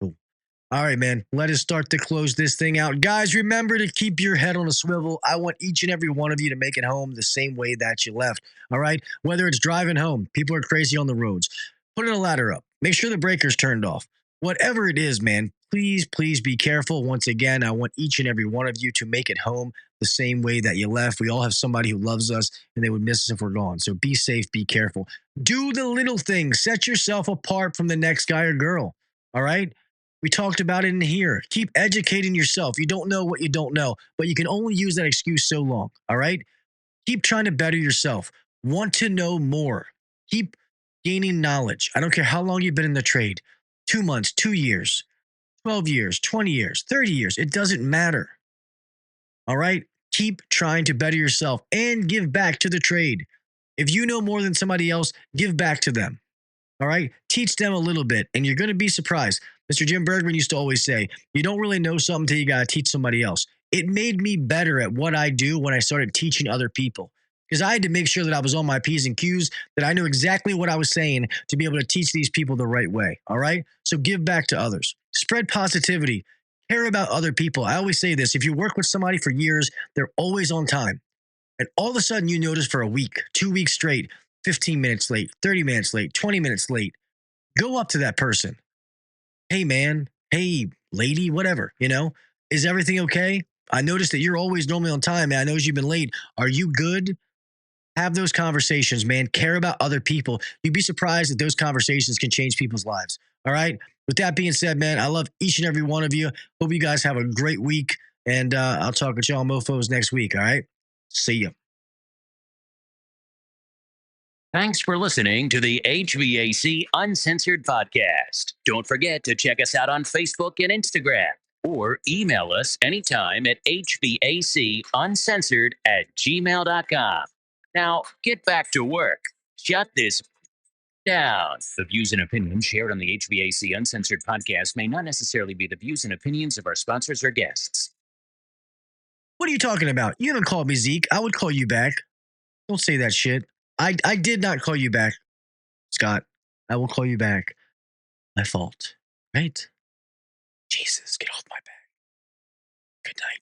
Cool. All right, man. Let us start to close this thing out. Guys, remember to keep your head on a swivel. I want each and every one of you to make it home the same way that you left. All right? Whether it's driving home, people are crazy on the roads. Putting a ladder up. Make sure the breaker's turned off. Whatever it is, man, please, please be careful. Once again, I want each and every one of you to make it home the same way that you left. We all have somebody who loves us and they would miss us if we're gone. So be safe, be careful. Do the little things. Set yourself apart from the next guy or girl. All right? We talked about it in here. Keep educating yourself. You don't know what you don't know, but you can only use that excuse so long. All right? Keep trying to better yourself. Want to know more. Keep gaining knowledge. I don't care how long you've been in the trade. 2 months, 2 years, 12 years, 20 years, 30 years. It doesn't matter. All right? Keep trying to better yourself and give back to the trade. If you know more than somebody else, give back to them. All right? Teach them a little bit, and you're going to be surprised. Mr. Jim Bergman used to always say, you don't really know something until you got to teach somebody else. It made me better at what I do when I started teaching other people, because I had to make sure that I was on my P's and Q's, that I knew exactly what I was saying to be able to teach these people the right way. All right? So give back to others. Spread positivity. Care about other people. I always say this. If you work with somebody for years, they're always on time. And all of a sudden you notice for a week, 2 weeks straight, 15 minutes late, 30 minutes late, 20 minutes late. Go up to that person. Hey, man. Hey, lady, whatever, is everything okay? I noticed that you're always normally on time, man. I noticed you've been late. Are you good? Have those conversations, man. Care about other people. You'd be surprised that those conversations can change people's lives. All right. With that being said, man, I love each and every one of you. Hope you guys have a great week. And I'll talk with y'all mofos next week. All right. See ya. Thanks for listening to the HVAC Uncensored podcast. Don't forget to check us out on Facebook and Instagram, or email us anytime at hvacuncensored@gmail.com. Now, get back to work. Shut this down. The views and opinions shared on the HVAC Uncensored podcast may not necessarily be the views and opinions of our sponsors or guests. What are you talking about? You haven't called me, Zeke. I would call you back. Don't say that shit. I did not call you back, Scott. I will call you back. My fault. Right? Jesus, get off my back. Good night.